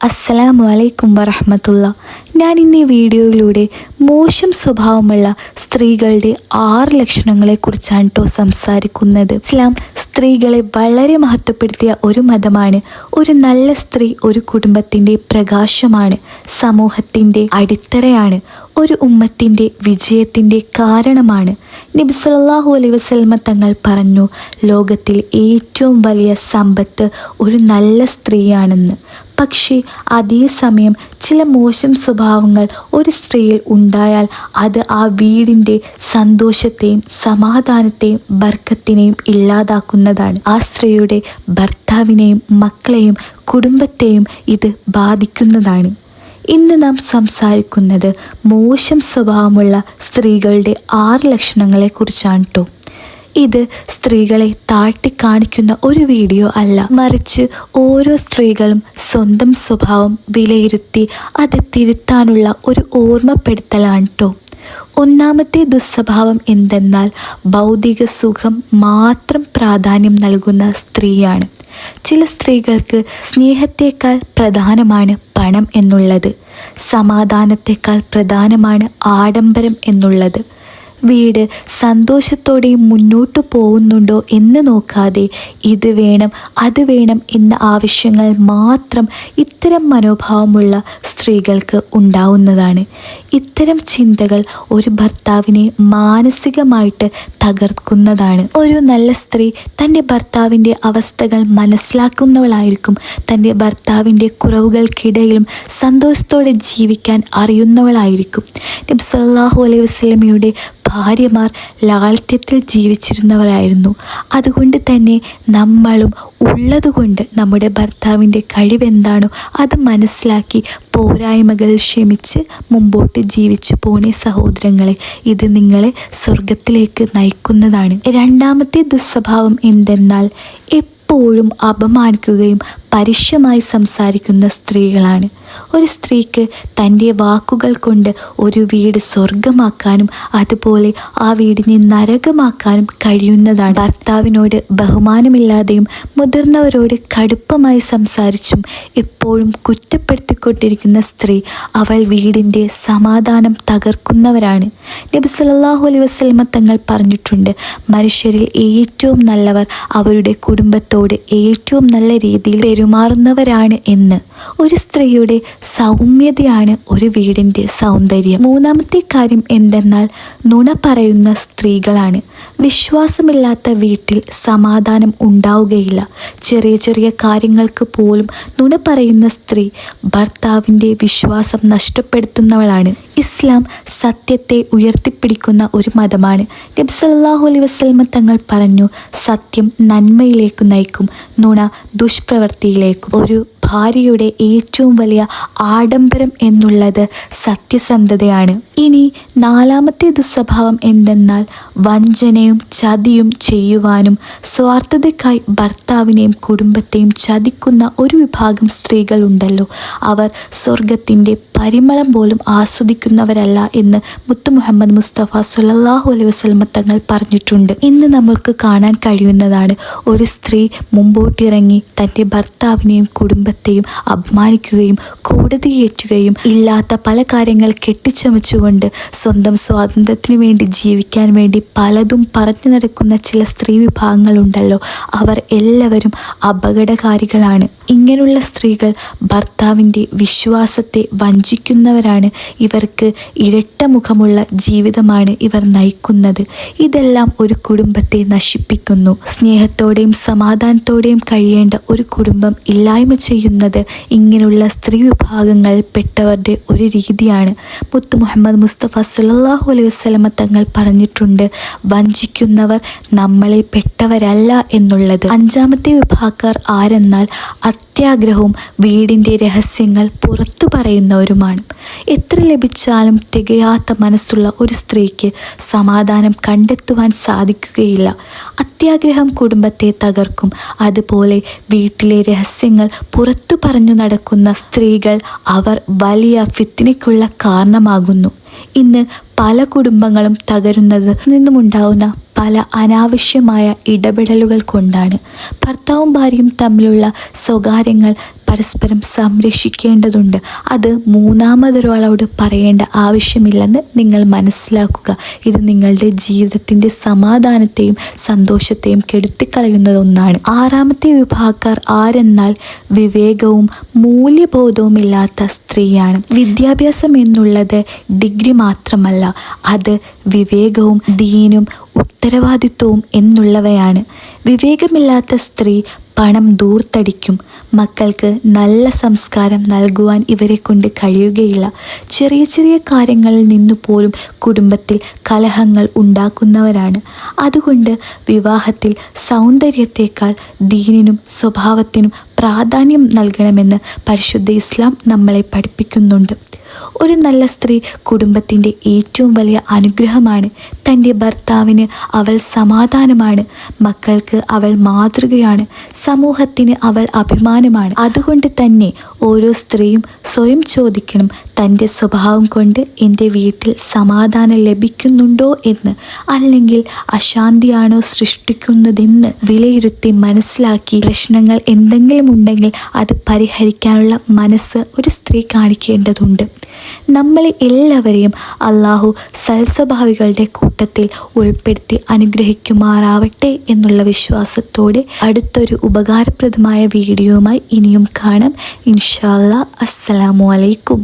അസ്സലാമു അലൈക്കും വറഹ്മത്തുള്ള. ഞാൻ ഇന്ന് ഈ വീഡിയോയിലൂടെ മോശം സ്വഭാവമുള്ള സ്ത്രീകളുടെ 6 ലക്ഷണങ്ങളെക്കുറിച്ചാണ് സംസാരിക്കുന്നത്. ഇസ്ലാം സ്ത്രീകളെ വളരെ മഹത്വപ്പെടുത്തിയ ഒരു മതമാണ്. ഒരു നല്ല സ്ത്രീ ഒരു കുടുംബത്തിൻ്റെ പ്രകാശമാണ്, സമൂഹത്തിൻ്റെ അടിത്തറയാണ്, ഒരു ഉമ്മത്തിൻ്റെ വിജയത്തിൻ്റെ കാരണമാണ്. നബി സല്ലല്ലാഹു അലൈഹി വസല്ലമ തങ്ങൾ പറഞ്ഞു, ലോകത്തിൽ ഏറ്റവും വലിയ സമ്പത്ത് ഒരു നല്ല സ്ത്രീയാണെന്ന്. പക്ഷേ അതേസമയം ചില മോശം സ്വഭാവങ്ങൾ ഒരു സ്ത്രീയിൽ ഉണ്ടായാൽ അത് ആ വീടിൻ്റെ സന്തോഷത്തെയും സമാധാനത്തെയും ബർക്കത്തിനെയും ഇല്ലാതാക്കുന്നതാണ്. ആ സ്ത്രീയുടെ ഭർത്താവിനെയും മക്കളെയും കുടുംബത്തെയും ഇത് ബാധിക്കുന്നതാണ്. ഇന്ന് നാം സംസാരിക്കുന്നത് മോശം സ്വഭാവമുള്ള സ്ത്രീകളുടെ 6 ലക്ഷണങ്ങളെക്കുറിച്ചാണ് കേട്ടോ. ഇത് സ്ത്രീകളെ താഴ്ത്തിക്കാണിക്കുന്ന ഒരു വീഡിയോ അല്ല, മറിച്ച് ഓരോ സ്ത്രീകളും സ്വന്തം സ്വഭാവം വിലയിരുത്തി അത് തിരുത്താനുള്ള ഒരു ഓർമ്മപ്പെടുത്തലാണ് കേട്ടോ. ഒന്നാമത്തെ ദുസ്വഭാവം എന്തെന്നാൽ ഭൗതിക സുഖം മാത്രം പ്രാധാന്യം നൽകുന്ന സ്ത്രീയാണ്. ചില സ്ത്രീകൾക്ക് സ്നേഹത്തേക്കാൾ പ്രധാനമാണ് പണം എന്നുള്ളത്, സമാധാനത്തേക്കാൾ പ്രധാനമാണ് ആഡംബരം എന്നുള്ളത്. വീട് സന്തോഷത്തോടെ മുന്നോട്ടു പോകുന്നുണ്ടോ എന്ന് നോക്കാതെ ഇത് വേണം അത് വേണം എന്ന ആവശ്യങ്ങൾ മാത്രം ഇത്തരം മനോഭാവമുള്ള സ്ത്രീകൾക്ക് ഉണ്ടാവുന്നതാണ്. ഇത്തരം ചിന്തകൾ ഒരു ഭർത്താവിനെ മാനസികമായിട്ട് തകർക്കുന്നതാണ്. ഒരു നല്ല സ്ത്രീ തൻ്റെ ഭർത്താവിൻ്റെ അവസ്ഥകൾ മനസ്സിലാക്കുന്നവളായിരിക്കും. തൻ്റെ ഭർത്താവിൻ്റെ കുറവുകൾക്കിടയിലും സന്തോഷത്തോടെ ജീവിക്കാൻ അറിയുന്നവളായിരിക്കും. നബി സല്ലല്ലാഹു അലൈഹി വസല്ലമയുടെ ഭാര്യമാർ ലാളിത്യത്തിൽ ജീവിച്ചിരുന്നവരായിരുന്നു. അതുകൊണ്ട് തന്നെ നമ്മളും ഉള്ളതുകൊണ്ട് നമ്മുടെ ഭർത്താവിൻ്റെ കഴിവെന്താണോ അത് മനസ്സിലാക്കി പോരായ്മകൾ ക്ഷമിച്ച് മുമ്പോട്ട് ജീവിച്ചു പോണേ സഹോദരങ്ങളെ. ഇത് നിങ്ങളെ സ്വർഗത്തിലേക്ക് നയിക്കുന്നതാണ്. രണ്ടാമത്തെ ദുസ്വഭാവം എന്തെന്നാൽ എപ്പോഴും അപമാനിക്കുകയും പരുഷമായി സംസാരിക്കുന്ന സ്ത്രീകളാണ്. ഒരു സ്ത്രീക്ക് തൻ്റെ വാക്കുകൾ കൊണ്ട് ഒരു വീട് സ്വർഗമാക്കാനും അതുപോലെ ആ വീടിനെ നരകമാക്കാനും കഴിയുന്നതാണ്. ഭർത്താവിനോട് ബഹുമാനമില്ലാതെയും മുതിർന്നവരോട് കടുപ്പമായി സംസാരിച്ചും എപ്പോഴും കുറ്റപ്പെടുത്തിക്കൊണ്ടിരിക്കുന്ന സ്ത്രീ അവൾ വീടിൻ്റെ സമാധാനം തകർക്കുന്നവരാണ്. നബി സല്ലല്ലാഹു അലൈഹി വസല്ലമ തങ്ങൾ പറഞ്ഞിട്ടുണ്ട്, മനുഷ്യരിൽ ഏറ്റവും നല്ലവർ അവരുടെ കുടുംബത്തോട് ഏറ്റവും നല്ല രീതിയിൽ പെരുമാറുന്നവരാണ് എന്ന്. ഒരു സ്ത്രീയുടെ സൗമ്യതയാണ് ഒരു വീടിൻ്റെ സൗന്ദര്യം. മൂന്നാമത്തെ കാര്യം എന്തെന്നാൽ നുണ പറയുന്ന സ്ത്രീകളാണ്. വിശ്വാസമില്ലാത്ത വീട്ടിൽ സമാധാനം ഉണ്ടാവുകയില്ല. ചെറിയ ചെറിയ കാര്യങ്ങൾക്ക് പോലും നുണ പറയുന്ന സ്ത്രീ ഭർത്താവിൻ്റെ വിശ്വാസം നഷ്ടപ്പെടുത്തുന്നവളാണ്. ഇസ്ലാം സത്യത്തെ ഉയർത്തിപ്പിടിക്കുന്ന ഒരു മതമാണ്. നബി സല്ലല്ലാഹു അലൈഹി വസല്ലമ തങ്ങൾ പറഞ്ഞു, സത്യം നന്മയിലേക്ക് നയിക്കും, നുണ ദുഷ്പ്രവൃത്തിയിലേക്കും. ഒരു ഭാര്യയുടെ ഏറ്റവും വലിയ ആഡംബരം എന്നുള്ളത് സത്യസന്ധതയാണ്. ഇനി നാലാമത്തെ ദുസ്വഭാവം എന്തെന്നാൽ വഞ്ചനയും ചതിയും ചെയ്യുവാനും സ്വാർത്ഥതയ്ക്കായി ഭർത്താവിനെയും കുടുംബത്തെയും ചതിക്കുന്ന ഒരു വിഭാഗം സ്ത്രീകളുണ്ടല്ലോ, അവർ സ്വർഗത്തിൻ്റെ പരിമളം പോലും ആസ്വദിക്കുന്നവരല്ല എന്ന് മുത്തു മുഹമ്മദ് മുസ്തഫ സ്വല്ലല്ലാഹു അലൈഹി വസല്ലമ തങ്ങൾ പറഞ്ഞിട്ടുണ്ട്. ഇന്ന് നമ്മൾക്ക് കാണാൻ കഴിയുന്നതാണ്, ഒരു സ്ത്രീ മുമ്പോട്ടിറങ്ങി തൻ്റെ ഭർത്താവിനെയും കുടുംബത്തെയും അപമാനിക്കുകയും കോടതിയേറ്റുകയും ഇല്ലാത്ത പല കാര്യങ്ങൾ കെട്ടിച്ചമച്ചുകൊണ്ട് സ്വന്തം സ്വാതന്ത്ര്യത്തിന് വേണ്ടി ജീവിക്കാൻ വേണ്ടി പലതും പറഞ്ഞു നടക്കുന്ന ചില സ്ത്രീ വിഭാഗങ്ങളുണ്ടല്ലോ, അവർ എല്ലാവരും അപകടകാരികളാണ്. ഇങ്ങനെയുള്ള സ്ത്രീകൾ ഭർത്താവിൻ്റെ വിശ്വാസത്തെ വഞ്ചിക്കുന്നവരാണ്. ഇവർക്ക് ഇരട്ട മുഖമുള്ള ജീവിതമാണ് ഇവർ നയിക്കുന്നത്. ഇതെല്ലാം ഒരു കുടുംബത്തെ നശിപ്പിക്കുന്നു. സ്നേഹത്തോടെയും സമാധാനത്തോടെയും കഴിയേണ്ട ഒരു കുടുംബം ഇല്ലായ്മ ചെയ്യുന്നത് ഇങ്ങനെയുള്ള സ്ത്രീ വിഭാഗങ്ങളിൽ പെട്ടവരുടെ ഒരു രീതിയാണ്. മുത്തു മുഹമ്മദ് മുസ്തഫ സ്വല്ലല്ലാഹു അലൈഹി വസല്ലമ തങ്ങൾ പറഞ്ഞിട്ടുണ്ട്, വഞ്ചിക്കുന്നവർ നമ്മളിൽ പെട്ടവരല്ല എന്നുള്ളത്. അഞ്ചാമത്തെ വിഭാഗക്കാർ ആരെന്നാൽ അത്യാഗ്രഹവും വീടിൻ്റെ രഹസ്യങ്ങൾ പുറത്തു പറയുന്നവരുമാണ്. എത്ര ലഭിച്ചാലും തികയാത്ത മനസ്സുള്ള ഒരു സ്ത്രീക്ക് സമാധാനം കണ്ടെത്തുവാൻ സാധിക്കുകയില്ല. അത്യാഗ്രഹം കുടുംബത്തെ തകർക്കും. അതുപോലെ വീട്ടിലെ രഹസ്യങ്ങൾ പുറത്തു പറഞ്ഞു നടക്കുന്ന സ്ത്രീകൾ അവർ വലിയ ഫിത്നയ്ക്കുള്ള കാരണമാകുന്നു. ഇന്ന് പല കുടുംബങ്ങളും തകരുന്നത് നിന്നുമുണ്ടാവുന്ന പല അനാവശ്യമായ ഇടപെടലുകൾ കൊണ്ടാണ്. ഭർത്താവും ഭാര്യയും തമ്മിലുള്ള സ്വകാര്യങ്ങൾ പരസ്പരം സംരക്ഷിക്കേണ്ടതുണ്ട്. അത് മൂന്നാമതൊരാളോട് പറയേണ്ട ആവശ്യമില്ലെന്ന് നിങ്ങൾ മനസ്സിലാക്കുക. ഇത് നിങ്ങളുടെ ജീവിതത്തിൻ്റെ സമാധാനത്തെയും സന്തോഷത്തെയും കെടുത്തിക്കളയുന്ന ഒന്നാണ്. ആറാമത്തെ വിഭാഗക്കാർ ആരെന്നാൽ വിവേകവും മൂല്യബോധവുമില്ലാത്ത സ്ത്രീയാണ്. വിദ്യാഭ്യാസം എന്നുള്ളത് ഡിഗ്രി മാത്രമല്ല, അത് വിവേകവും ദീനും ഉത്തരവാദിത്വവും എന്നുള്ളവയാണ്. വിവേകമില്ലാത്ത സ്ത്രീ പണം ദൂർത്തടിക്കും. മക്കൾക്ക് നല്ല സംസ്കാരം നൽകുവാൻ ഇവരെ കൊണ്ട് കഴിയുകയില്ല. ചെറിയ ചെറിയ കാര്യങ്ങളിൽ നിന്നു പോലും കുടുംബത്തിൽ കലഹങ്ങൾ ഉണ്ടാക്കുന്നവരാണ്. അതുകൊണ്ട് വിവാഹത്തിൽ സൗന്ദര്യത്തെക്കാൾ ദീനിനും സ്വഭാവത്തിനും പ്രാധാന്യം നൽകണമെന്ന് പരിശുദ്ധ ഇസ്ലാം നമ്മളെ പഠിപ്പിക്കുന്നുണ്ട്. ഒരു നല്ല സ്ത്രീ കുടുംബത്തിൻ്റെ ഏറ്റവും വലിയ അനുഗ്രഹമാണ്. തൻ്റെ ഭർത്താവിന് അവൾ സമാധാനമാണ്, മക്കൾക്ക് അവൾ മാതൃകയാണ്, സമൂഹത്തിന് അവൾ അഭിമാനമാണ്. അതുകൊണ്ട് തന്നെ ഓരോ സ്ത്രീയും സ്വയം ചോദിക്കണം, തൻ്റെ സ്വഭാവം കൊണ്ട് എൻ്റെ വീട്ടിൽ സമാധാനം ലഭിക്കുന്നുണ്ടോ എന്ന്, അല്ലെങ്കിൽ അശാന്തിയാണോ സൃഷ്ടിക്കുന്നതെന്ന് വിലയിരുത്തി മനസ്സിലാക്കി പ്രശ്നങ്ങൾ എന്തെങ്കിലും ഉണ്ടെങ്കിൽ അത് പരിഹരിക്കാനുള്ള മനസ്സ് ഒരു സ്ത്രീ കാണിക്കേണ്ടതുണ്ട്. നമ്മളെ എല്ലാവരെയും അള്ളാഹു സൽസ്വഭാവികളുടെ കൂട്ടത്തിൽ ഉൾപ്പെടുത്തി അനുഗ്രഹിക്കുമാറാവട്ടെ എന്നുള്ള വിശ്വാസത്തോടെ അടുത്തൊരു ഉപകാരപ്രദമായ വീഡിയോയുമായി ഇനിയും കാണാം. ഇൻഷാ അല്ലാഹ്. അസ്സലാമു അലൈക്കും.